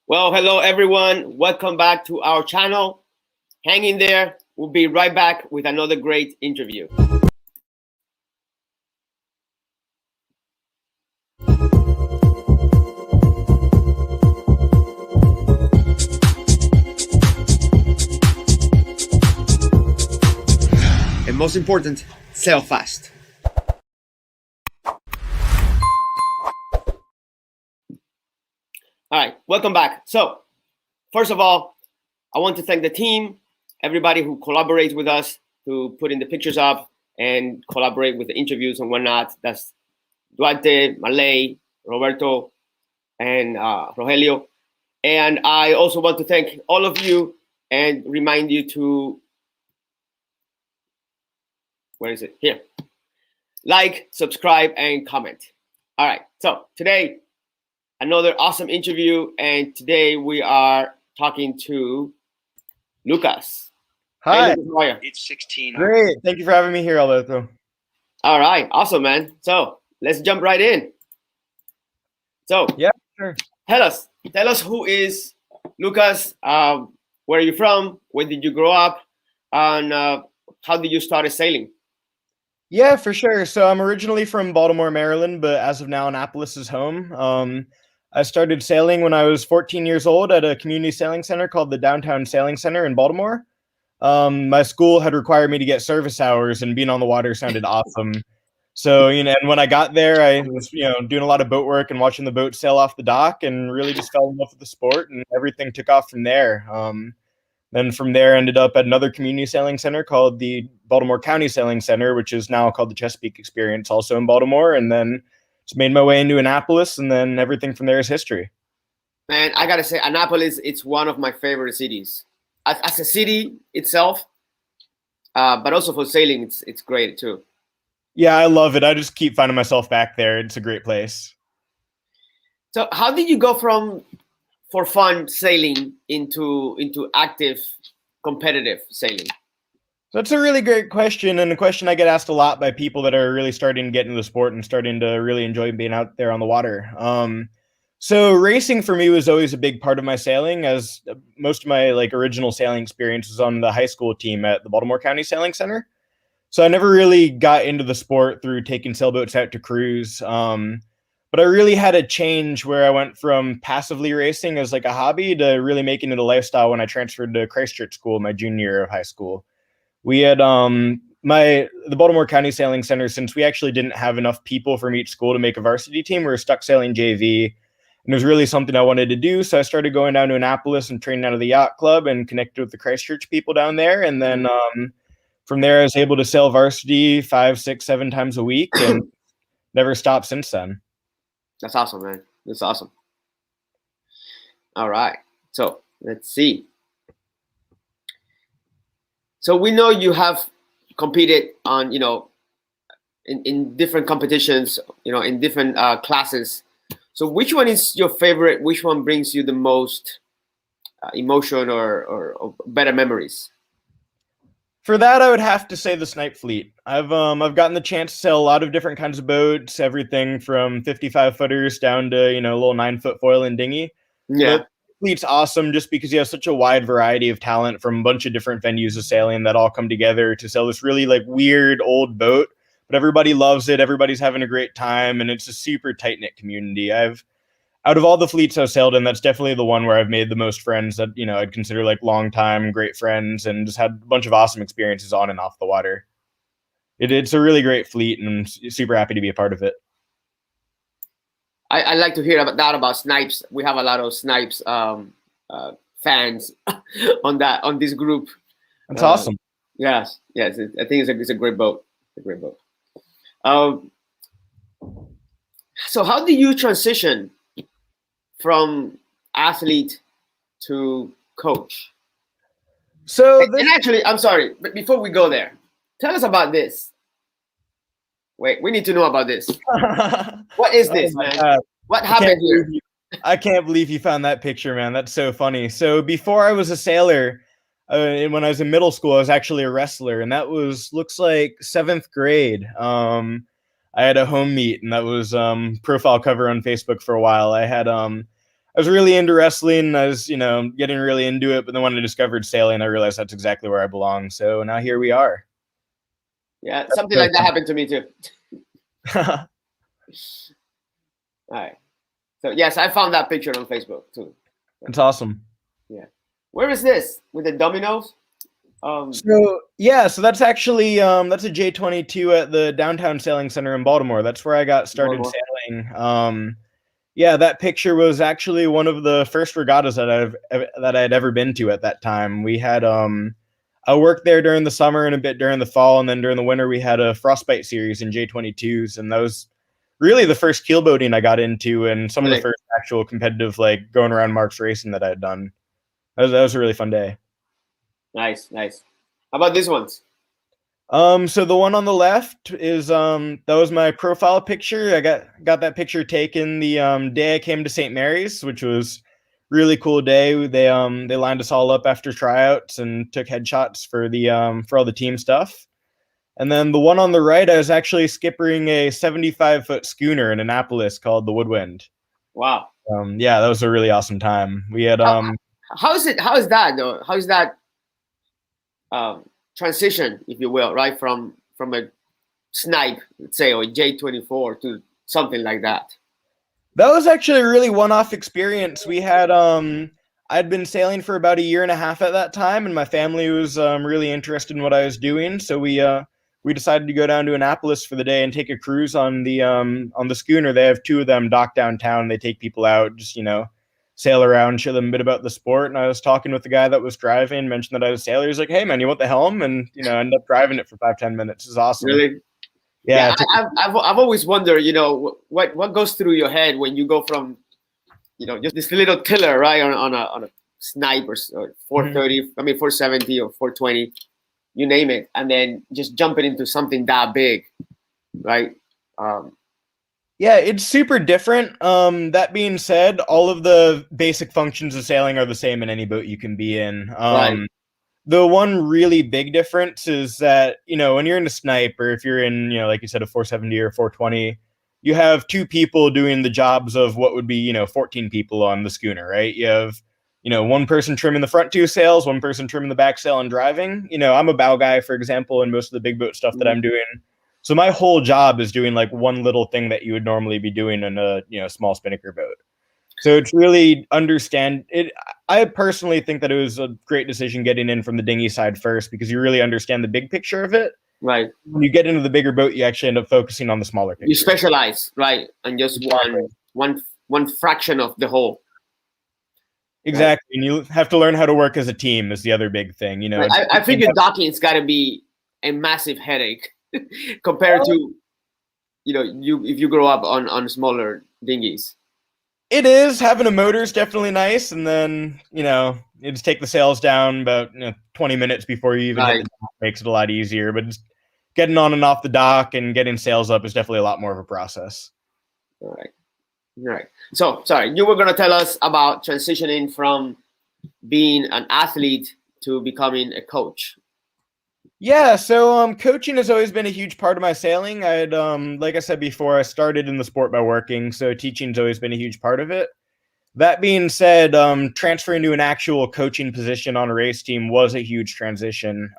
Well, hello everyone. Welcome back to our channel. Hang in there. We'll be right back with another great interview. And most important, sail fast. All right, welcome back. So, first of all, I want to thank the team, everybody who collaborates with us to put in the pictures up and collaborate with the interviews and whatnot. That's Duarte, Malay, Roberto, and Rogelio. And I also want to thank all of you and remind you to, where is it? Here. Like, subscribe, and comment. All right, so today, another awesome interview, and today we are talking to Lucas. Hi. Hey, Lucas, how are you? It's 16. Great. Thank you for having me here, Alberto. All right, awesome, man. So let's jump right in. So yeah, sure. Tell us who is Lucas? Where are you from? Where did you grow up? And how did you start sailing? Yeah, for sure. So I'm originally from Baltimore, Maryland, but as of now, Annapolis is home. I started sailing when I was 14 years old at a community sailing center called the Downtown Sailing Center in Baltimore. My school had required me to get service hours, and being on the water sounded awesome. So, and when I got there, I was, doing a lot of boat work and watching the boat sail off the dock, and really just fell in love with the sport, and everything took off from there. Then from there, ended up at another community sailing center called the Baltimore County Sailing Center, which is now called the Chesapeake Experience, also in Baltimore. And then just made my way into Annapolis, and then everything from there is history. Man, I gotta say, Annapolis, it's one of my favorite cities. As a city itself, but also for sailing, it's great too. Yeah, I love it. I just keep finding myself back there. It's a great place. So how did you go from for fun sailing into active competitive sailing? That's a really great question, and a question I get asked a lot by people that are really starting to get into the sport and starting to really enjoy being out there on the water. So racing for me was always a big part of my sailing, as most of my original sailing experience was on the high school team at the Baltimore County Sailing Center. So I never really got into the sport through taking sailboats out to cruise. But I really had a change where I went from passively racing as a hobby to really making it a lifestyle when I transferred to Christchurch School my junior year of high school. We had the Baltimore County Sailing Center, since we actually didn't have enough people from each school to make a varsity team, we were stuck sailing JV. And it was really something I wanted to do. So I started going down to Annapolis and training out of the yacht club and connected with the Christchurch people down there. And then from there, I was able to sail varsity 5, 6, 7 times a week and never stopped since then. That's awesome, man. That's awesome. All right. So let's see. So we know you have competed on, in different competitions, in different classes. So which one is your favorite? Which one brings you the most emotion or better memories? For that, I would have to say the Snipe Fleet. I've gotten the chance to sail a lot of different kinds of boats, everything from 55 footers down to a little 9-foot foil and dinghy. Yeah, but Fleet's awesome just because you have such a wide variety of talent from a bunch of different venues of sailing that all come together to sail this really weird old boat. But everybody loves it. Everybody's having a great time, and it's a super tight knit community. Out of all the fleets I've sailed in, that's definitely the one where I've made the most friends that, I'd consider long time, great friends, and just had a bunch of awesome experiences on and off the water. It's a really great fleet, and I'm super happy to be a part of it. I like to hear about Snipes. We have a lot of Snipes fans on this group. That's awesome. Yes. I think it's a great boat. It's a great boat. So how do you transition from athlete to coach? So and actually, I'm sorry, but before we go there, tell us about this. Wait, we need to know about this. What is this, man? God. What happened here? I can't believe you found that picture, man. That's so funny. So before I was a sailor, when I was in middle school, I was actually a wrestler, and that looks like 7th grade. I had a home meet, and that was profile cover on Facebook for a while. I I was really into wrestling. I was, getting really into it. But then when I discovered sailing, I realized that's exactly where I belong. So now here we are. Yeah, something like that happened to me too. That's All right. So yes, I found that picture on Facebook too. awesome. Yeah. Where is this with the dominoes? So that's actually that's a J22 at the Downtown Sailing Center in Baltimore. That's where I got started sailing. Yeah, that picture was actually one of the first regattas that I had ever been to at that time. We had I worked there during the summer and a bit during the fall, and then during the winter we had a frostbite series in J22s, and that was really the first keelboating I got into, and some of the first actual competitive like going around marks racing that I had done. That was a really fun day. Nice. How about these ones? So the one on the left is that was my profile picture. I got that picture taken the day I came to St. Mary's, which was really cool day. They lined us all up after tryouts and took headshots for all the team stuff. And then the one on the right, I was actually skippering a 75-foot schooner in Annapolis called the Woodwind. Wow. Yeah, that was a really awesome time. We had how is that though? How is that transition, if you will, right from a snipe, let's say, or J24 to something like that? That was actually a really one-off experience. We had I'd been sailing for about a year and a half at that time, and my family was really interested in what I was doing. So we decided to go down to Annapolis for the day and take a cruise on the schooner. They have two of them docked downtown. They take people out, just sail around, show them a bit about the sport. And I was talking with the guy that was driving, mentioned that I was a sailor. He's like, "Hey man, you want the helm?" And ended up driving it for 5-10 minutes. It was awesome. Really? Yeah, I've always wondered, what goes through your head when you go from, just this little tiller, right, on a snipe or 430, I mean 470 or 420, you name it, and then just jumping into something that big, right? Yeah, it's super different. That being said, all of the basic functions of sailing are the same in any boat you can be in. Right. The one really big difference is that, when you're in a snipe, or if you're in, like you said, a 470 or 420, you have two people doing the jobs of what would be, 14 people on the schooner, right? You have, one person trimming the front two sails, one person trimming the back sail and driving. I'm a bow guy, for example, and most of the big boat stuff that I'm doing. So my whole job is doing like one little thing that you would normally be doing in a, small spinnaker boat. So it's really understand it. I personally think that it was a great decision getting in from the dinghy side first, because you really understand the big picture of it. Right. When you get into the bigger boat, you actually end up focusing on the smaller picture. You specialize, right, and just one fraction of the whole. Exactly, right? And you have to learn how to work as a team is the other big thing. I think docking's got to be a massive headache compared to, if you grow up on smaller dinghies. It is. Having a motor is definitely nice, and then you just take the sails down about 20 minutes before you even hit the dock. Makes it a lot easier. But just getting on and off the dock and getting sails up is definitely a lot more of a process. All right. So, sorry, you were going to tell us about transitioning from being an athlete to becoming a coach. Yeah, so coaching has always been a huge part of my sailing. I'd like I said before, I started in the sport by working, so teaching's always been a huge part of it. That being said, transferring to an actual coaching position on a race team was a huge transition.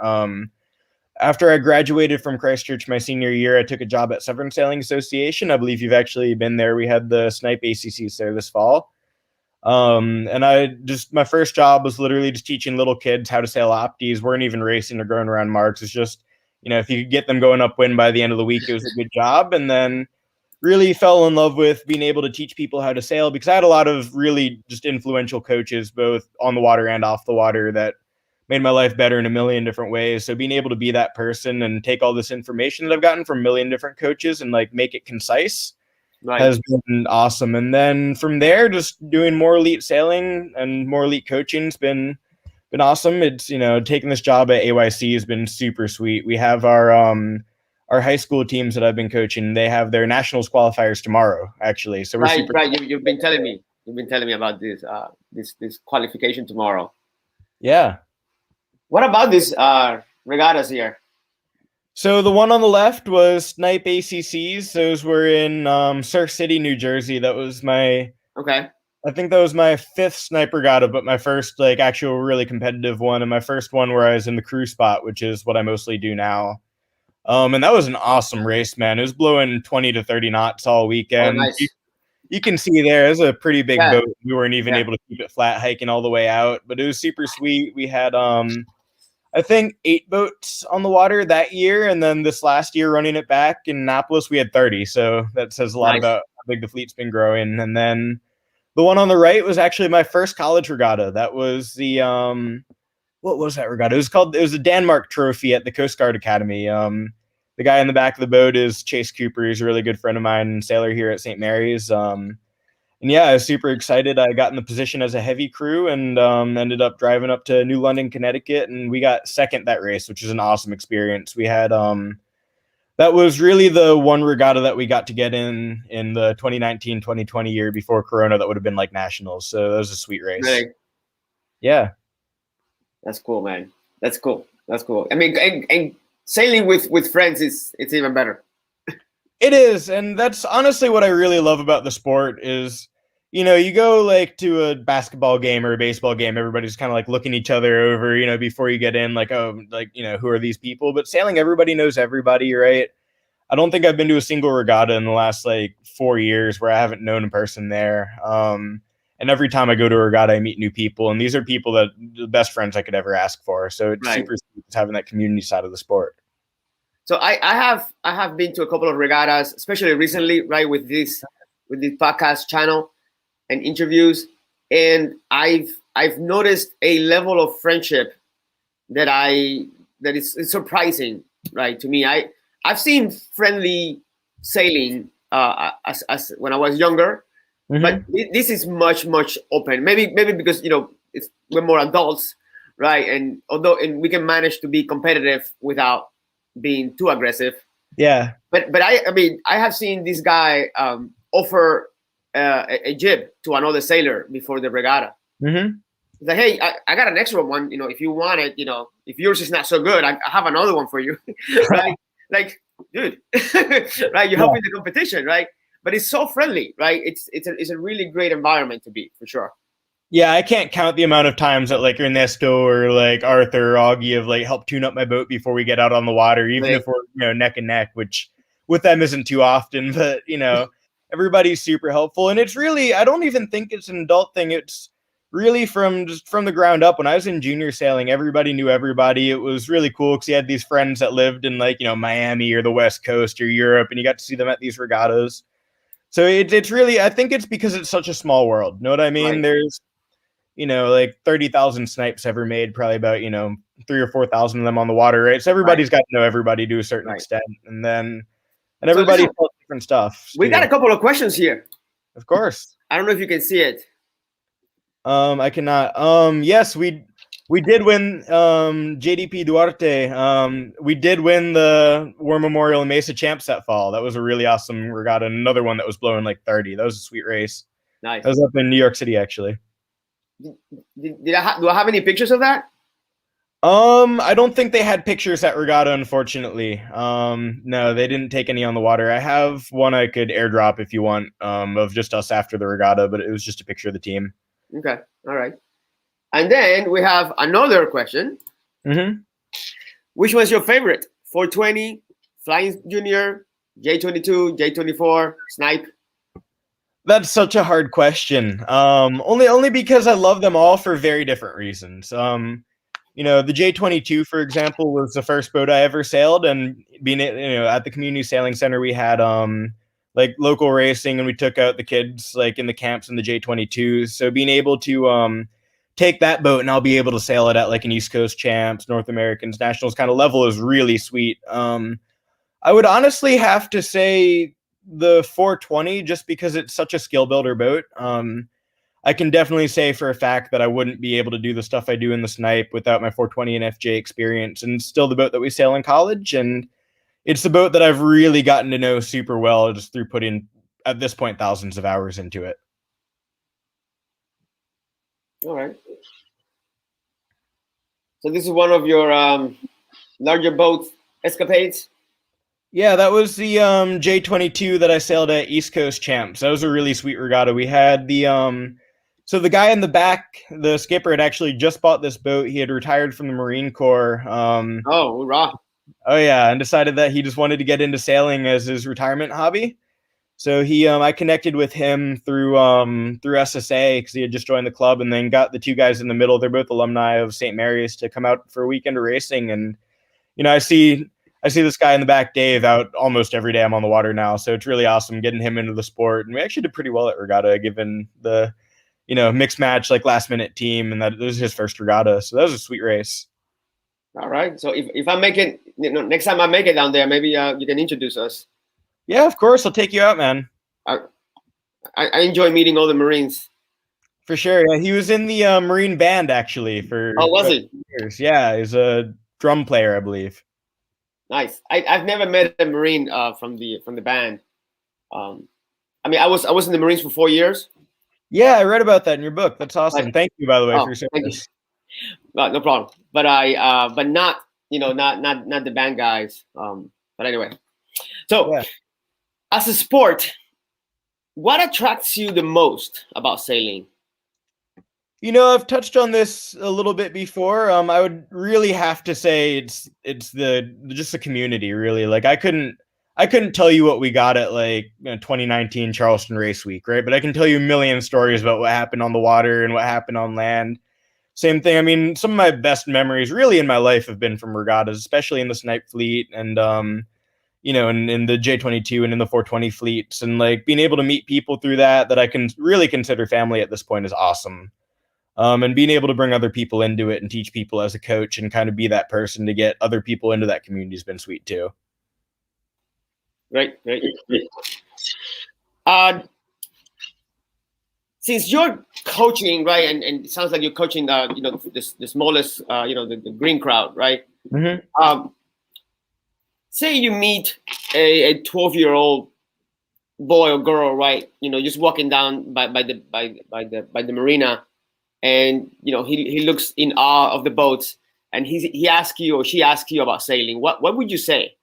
After I graduated from Christchurch my senior year, I took a job at Severn Sailing Association. I believe you've actually been there. We had the Snipe ACCs there this fall. And my first job was literally just teaching little kids how to sail opties. Weren't even racing or going around marks. It's just, if you could get them going upwind by the end of the week, it was a good job. And then really fell in love with being able to teach people how to sail, because I had a lot of really just influential coaches, both on the water and off the water, that made my life better in a million different ways. So being able to be that person and take all this information that I've gotten from a million different coaches and make it concise has been awesome. And then from there, just doing more elite sailing and more elite coaching has been awesome. It's, taking this job at AYC has been super sweet. We have our high school teams that I've been coaching. They have their nationals qualifiers tomorrow, actually. So we're right. You've been telling me about this this qualification tomorrow. Yeah. What about these regattas here? So the one on the left was Snipe ACCs. Those were in Surf City, New Jersey. That was my I think that was my 5th sniper regatta, but my first like actual really competitive one, and my first one where I was in the crew spot, which is what I mostly do now. And that was an awesome race, man. It was blowing 20 to 30 knots all Oh, weekend. nice. You can see there, it was a pretty big Yeah, boat. We weren't even yeah, able to keep it flat hiking all the way out, but it was super sweet. We had I think 8 boats on the water that year, and then this last year running it back in Annapolis, we had 30. So that says a lot nice. about how big the fleet's been growing. And then the one on the right was actually my first college regatta. That was the what was that regatta? It was the Denmark Trophy at the Coast Guard Academy. The guy in the back of the boat is Chase Cooper. He's a really good friend of mine and sailor here at St. Mary's. And yeah, I was super excited. I got in the position as a heavy crew and ended up driving up to New London, Connecticut, and we got second that race, which is an awesome experience. We had that was really the one regatta that we got to get in the 2019-2020 year before Corona. That would have been like nationals. So that was a sweet race. Really? Yeah. That's cool, man. That's cool. That's cool. I mean, and sailing with friends it's even better. It is, and that's honestly what I really love about the sport is, you go like to a basketball game or a baseball game, everybody's kind of like looking each other over, before you get in, like, oh, like, who are these people? But sailing, everybody knows everybody, right? I don't think I've been to a single regatta in the last like 4 years where I haven't known a person there. And every time I go to a regatta, I meet new people, and these are people that the best friends I could ever ask for. So it's Right. super sweet having that community side of the sport. So I have been to a couple of regattas, especially recently, right, with this podcast channel and interviews, and I've noticed a level of friendship that is surprising, right, to me. I've seen friendly sailing as when I was younger, but this is much open. Maybe because we're more adults, right, and we can manage to be competitive without being too aggressive. Yeah. But I mean, I have seen this guy offer a jib to another sailor before the regatta. Mm-hmm. He's like, hey, I got an extra one. If you want it, if yours is not so good, I have another one for you. Right? Like, dude, right? You're helping the competition, right? But it's so friendly, right? It's a really great environment to be, for sure. Yeah, I can't count the amount of times that like Ernesto or like Arthur or Augie have like helped tune up my boat before we get out on the water, even Right. if we're neck and neck, which with them isn't too often. But everybody's super helpful, and it's really, I don't even think it's an adult thing. It's really from the ground up. When I was in junior sailing, everybody knew everybody. It was really cool because you had these friends that lived in like Miami or the West Coast or Europe, and you got to see them at these regattas. So it's really, I think it's because it's such a small world. Know what I mean? Right. There's like 30,000 snipes ever made, probably about 3,000 or 4,000 of them on the water, right? So everybody's got to know everybody to a certain extent, and everybody tells different stuff. We got a couple of questions here. Of course. I don't know if you can see it. I cannot. Yes, we did win JDP Duarte. We did win the War Memorial and Mesa Champs that fall. That was a really awesome regatta. Another one that was blowing like 30. That was a sweet race. Nice. That was up in New York City, actually. Do I have any pictures of that? I don't think they had pictures at regatta, unfortunately. No, they didn't take any on the water. I have one I could airdrop if you want, of just us after the regatta, but it was just a picture of the team. Okay, all right. And then we have another question. Mm-hmm. Which was your favorite? 420, Flying Junior, J22, J24, Snipe? That's such a hard question. Only because I love them all for very different reasons. The J22, for example, was the first boat I ever sailed, and being at the community sailing center, we had like local racing, and we took out the kids like in the camps in the J22s. So being able to take that boat and I'll be able to sail it at like an East Coast Champs, North Americans, Nationals kind of level is really sweet. I would honestly have to say the 420 just because it's such a skill builder boat. I can definitely say for a fact that I wouldn't be able to do the stuff I do in the Snipe without my 420 and FJ experience, and still the boat that we sail in college. And it's the boat that I've really gotten to know super well just through putting, at this point, thousands of hours into it. All right. So this is one of your larger boat escapades? Yeah, that was the J22 that I sailed at East Coast Champs. That was a really sweet regatta. We had the So the guy in the back, the skipper, had actually just bought this boat. He had retired from the Marine Corps. Oh, hurrah. Oh yeah, and decided that he just wanted to get into sailing as his retirement hobby. So I connected with him through SSA because he had just joined the club, and then got the two guys in the middle. They're both alumni of St. Mary's to come out for a weekend of racing. And I see this guy in the back, Dave, out almost every day I'm on the water now. So it's really awesome getting him into the sport. And we actually did pretty well at regatta, given the mixed match, like last minute team, and that it was his first regatta. So that was a sweet race. All right. So if I make it, next time I make it down there, maybe you can introduce us. Yeah, of course. I'll take you out, man. I enjoy meeting all the Marines. For sure. Yeah, he was in the Marine band actually for Oh, was he? years. Yeah, he's a drum player, I believe. Nice. I've never met a Marine from the band. I mean, I was in the Marines for 4 years. Yeah, I read about that in your book. That's awesome. Thank you, by the way, for your Thank you. service. No problem. But but not not the band guys. But anyway, so as a sport, what attracts you the most about sailing? I've touched on this a little bit before. I would really have to say it's just the community, really. Like I couldn't tell you what we got at 2019 Charleston Race Week, right? But I can tell you a million stories about what happened on the water and what happened on land. Same thing. I mean, some of my best memories really in my life have been from regattas, especially in the Snipe fleet and in the J22 and in the 420 fleets, and like being able to meet people through that I can really consider family at this point is awesome. And being able to bring other people into it and teach people as a coach and kind of be that person to get other people into that community has been sweet too. Great. Since you're coaching, right, and it sounds like you're coaching, the smallest, the green crowd, right? Mm-hmm. Say you meet a 12-year-old boy or girl, right? Just walking down by the marina, and he looks in awe of the boats, and he asks you or she asks you about sailing. What would you say?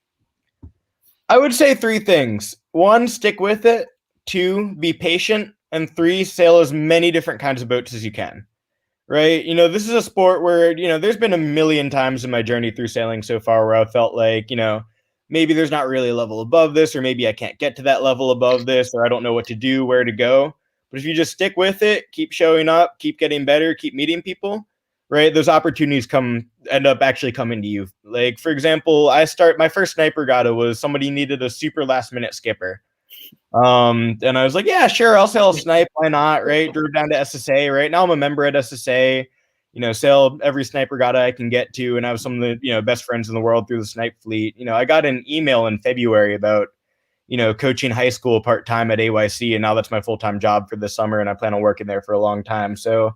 I would say three things. One, stick with it. Two, be patient. And three, sail as many different kinds of boats as you can. Right? This is a sport where, there's been a million times in my journey through sailing so far where I felt like, maybe there's not really a level above this, or maybe I can't get to that level above this, or I don't know what to do, where to go. But if you just stick with it, keep showing up, keep getting better, keep meeting people, right? Those opportunities end up actually coming to you. Like, for example, my first sniper regatta was somebody needed a super last minute skipper. And I was like, yeah, sure, I'll sail a snipe. Why not? Right. Drove down to SSA. Right now I'm a member at SSA, sail every snipe regatta I can get to. And I have some of the, best friends in the world through the snipe fleet. I got an email in February about, coaching high school part-time at AYC. And now that's my full-time job for the summer. And I plan on working there for a long time. So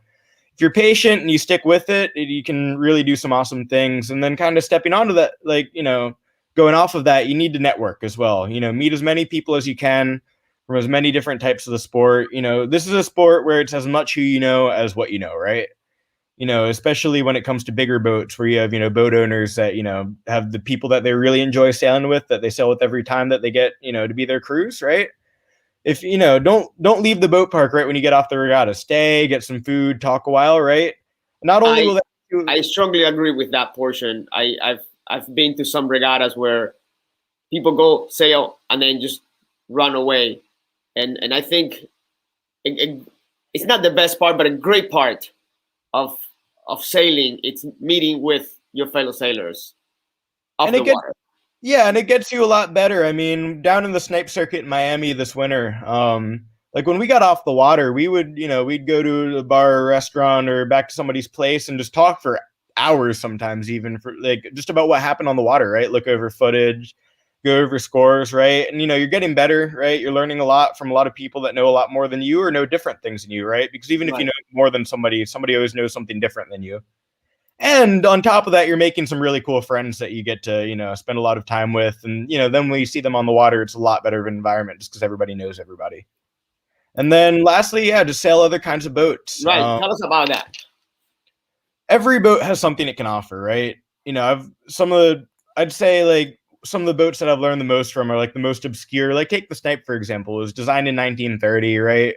if you're patient and you stick with it, you can really do some awesome things. And then kind of stepping onto that, going off of that, you need to network as well. Meet as many people as you can from as many different types of the sport. This is a sport where it's as much who you know as what you know, right? Especially when it comes to bigger boats where you have, boat owners that, have the people that they really enjoy sailing with, that they sail with every time that they get, to be their crews, right? If, don't leave the boat park right when you get off the regatta. Stay, get some food, talk a while, right? Not only will that... I strongly agree with that portion. I've been to some regattas where people go sail and then just run away, and I think it's not the best part, but a great part of sailing. It's meeting with your fellow sailors off the water. Yeah, and it gets you a lot better. I mean, down in the snipe circuit in Miami this winter, like when we got off the water, we would, we'd go to a bar or restaurant or back to somebody's place and just talk for hours, sometimes even for just about what happened on the water, right? Look over footage, go over scores, right? And you're getting better, right? You're learning a lot from a lot of people that know a lot more than you or know different things than you, right? Because even if you know more than somebody always knows something different than you. And on top of that, you're making some really cool friends that you get to, spend a lot of time with. And, then when you see them on the water, it's a lot better of an environment just because everybody knows everybody. And then lastly, just sail other kinds of boats. Right. Tell us about that. Every boat has something it can offer, right? I'd say some of the boats that I've learned the most from are like the most obscure. Like take the Snipe, for example. It was designed in 1930, right?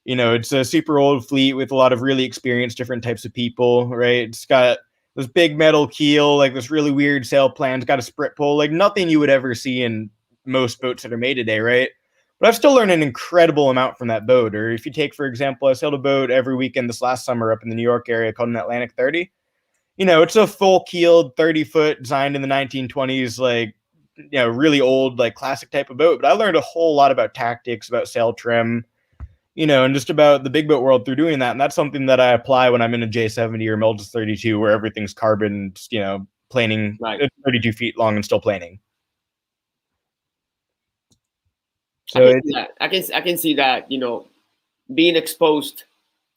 It's a super old fleet with a lot of really experienced different types of people, right? It's got this big metal keel, like this really weird sail plan. It's got a sprit pole, like nothing you would ever see in most boats that are made today, right? But I've still learned an incredible amount from that boat. Or if you take, for example, I sailed a boat every weekend this last summer up in the New York area called an Atlantic 30. It's a full keeled 30-foot designed in the 1920s, like, really old, like classic type of boat. But I learned a whole lot about tactics, about sail trim, and just about the big boat world through doing that. And that's something that I apply when I'm in a J70 or Melges 32, where everything's carbon, planing, Right. 32 feet long and still planing. So I can see that, being exposed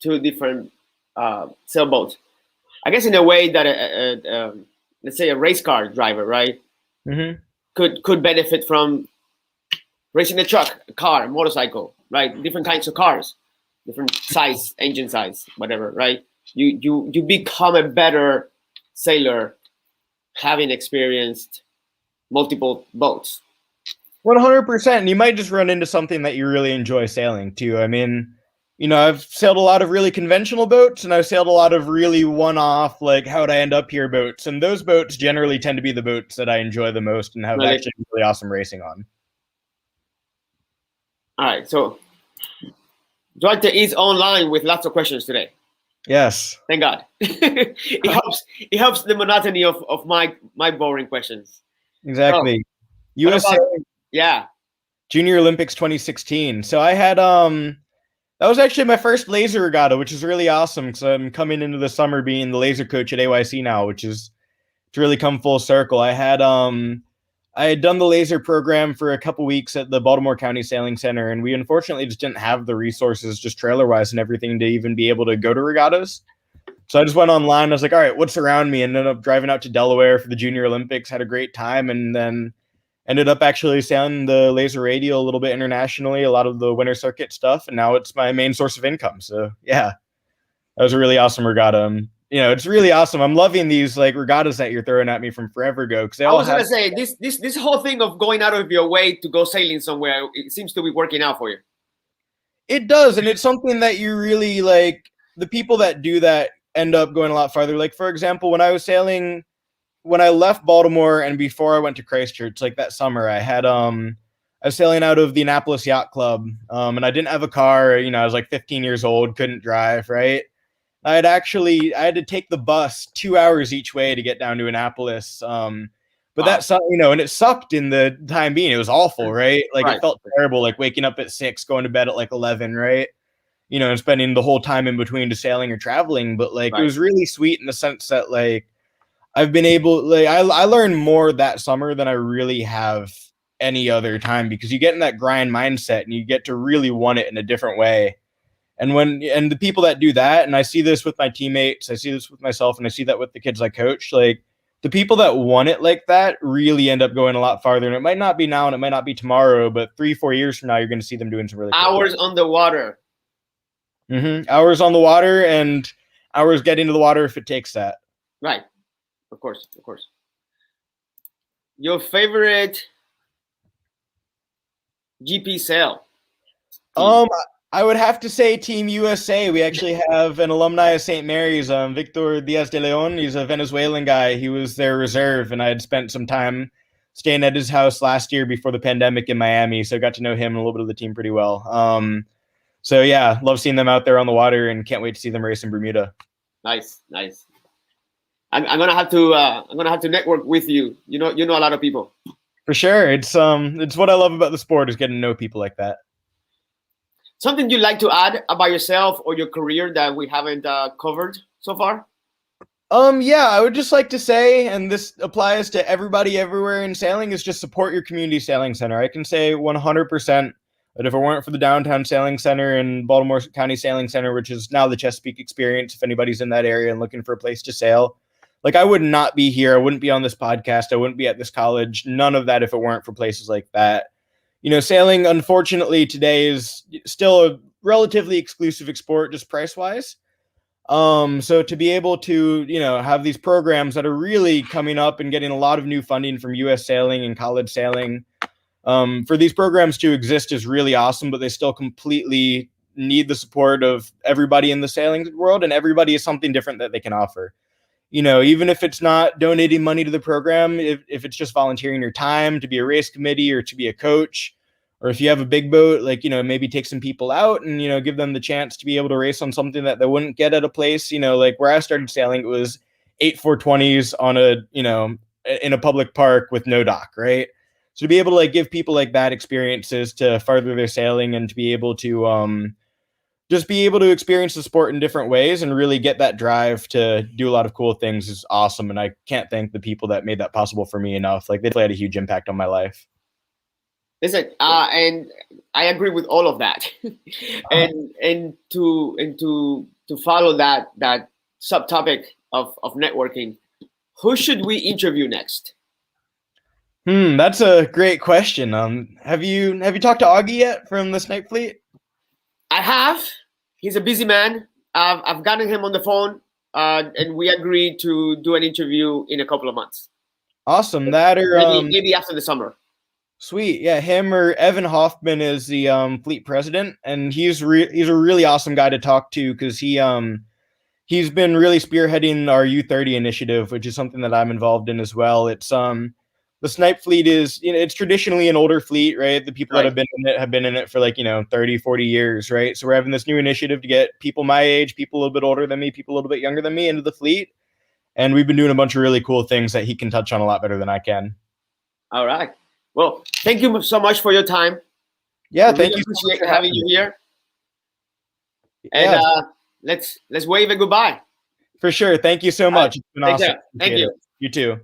to different sailboats. I guess in a way that let's say a race car driver, right, mm-hmm. could benefit from racing a truck, a car, a motorcycle, right? Different kinds of cars, different size, engine size, whatever, right? You become a better sailor having experienced multiple boats. 100%. And you might just run into something that you really enjoy sailing too. I mean, I've sailed a lot of really conventional boats, and I've sailed a lot of really one-off, like, how'd I end up here boats. And those boats generally tend to be the boats that I enjoy the most and have actually really awesome racing on. All right, so Duarte is online with lots of questions today. Yes. Thank God. It helps the monotony of my boring questions. Exactly. USA, yeah. Junior Olympics 2016. So I had that was actually my first laser regatta, which is really awesome because I'm coming into the summer being the laser coach at AYC now, which is to really come full circle. I had done the laser program for a couple weeks at the Baltimore County Sailing Center, and we unfortunately just didn't have the resources, just trailer-wise and everything, to even be able to go to regattas. So I just went online. I was like, all right, what's around me? And ended up driving out to Delaware for the Junior Olympics, had a great time, and then ended up actually sailing the laser radial a little bit internationally, a lot of the winter circuit stuff, and now it's my main source of income. So yeah, that was a really awesome regatta. It's really awesome. I'm loving these like regattas that you're throwing at me from forever ago. Because I was gonna say this whole thing of going out of your way to go sailing somewhere, it seems to be working out for you. It does, and it's something that you really like. The people that do that end up going a lot farther. Like, for example, when I was sailing, when I left Baltimore and before I went to Christchurch, like that summer, I was sailing out of the Annapolis Yacht Club, and I didn't have a car. I was like 15 years old, couldn't drive, right? I had to take the bus 2 hours each way to get down to Annapolis. But that, and it sucked in the time being. It was awful, right? Like It felt terrible, like waking up at 6, going to bed at like 11, right? And spending the whole time in between to sailing or traveling. But like, it was really sweet in the sense that like, I've been able, like, I learned more that summer than I really have any other time, because you get in that grind mindset and you get to really want it in a different way. And the people that do that, and I see this with my teammates, I see this with myself, and I see that with the kids I coach, like the people that want it like that really end up going a lot farther. And it might not be now and it might not be tomorrow, but 3-4 years from now, you're going to see them doing some really hours on the water. Mm-hmm. Hours on the water and hours getting to the water if it takes that. Right. Of course. Your favorite GP sail? I would have to say Team USA. We actually have an alumni of St. Mary's, Victor Diaz de Leon. He's a Venezuelan guy. He was their reserve, and I had spent some time staying at his house last year before the pandemic in Miami, so I got to know him and a little bit of the team pretty well. So yeah, love seeing them out there on the water, and can't wait to see them race in Bermuda. Nice. I'm gonna have to network with you. You know a lot of people. For sure, it's what I love about the sport, is getting to know people like that. Something you'd like to add about yourself or your career that we haven't covered so far? Yeah, I would just like to say, and this applies to everybody everywhere in sailing, is just support your community sailing center. I can say 100% that if it weren't for the Downtown Sailing Center and Baltimore County Sailing Center, which is now the Chesapeake Experience, if anybody's in that area and looking for a place to sail, like, I would not be here. I wouldn't be on this podcast. I wouldn't be at this college. None of that if it weren't for places like that. Sailing, unfortunately, today is still a relatively exclusive sport, just price-wise. So to be able to, have these programs that are really coming up and getting a lot of new funding from U.S. Sailing and college sailing, for these programs to exist is really awesome, but they still completely need the support of everybody in the sailing world, and everybody has something different that they can offer. Even if it's not donating money to the program, if it's just volunteering your time to be a race committee or to be a coach, or if you have a big boat, like, maybe take some people out and, give them the chance to be able to race on something that they wouldn't get at a place, like where I started sailing, it was 8 420s on in a public park with no dock, right? So to be able to like give people like that experiences to further their sailing and to be able to, just be able to experience the sport in different ways and really get that drive to do a lot of cool things is awesome. And I can't thank the people that made that possible for me enough. Like, they had a huge impact on my life. Listen, and I agree with all of that. and to follow that subtopic of networking, who should we interview next? That's a great question. Have you talked to Augie yet from the Snipe Fleet? I have. He's a busy man. I've gotten him on the phone, and we agreed to do an interview in a couple of months. Awesome. That or maybe after the summer. Sweet. Yeah, him or Evan Hoffman is the fleet president, and he's a really awesome guy to talk to because he's been really spearheading our U30 initiative, which is something that I'm involved in as well. It's the Snipe Fleet is, it's traditionally an older fleet, right? The people that have been in it for like, 30, 40 years, right? So we're having this new initiative to get people my age, people a little bit older than me, people a little bit younger than me into the fleet. And we've been doing a bunch of really cool things that he can touch on a lot better than I can. All right. Well, thank you so much for your time. Yeah, thank you. Appreciate having you here. And let's wave a goodbye. For sure. Thank you so much. It's been awesome. Thank you. You too.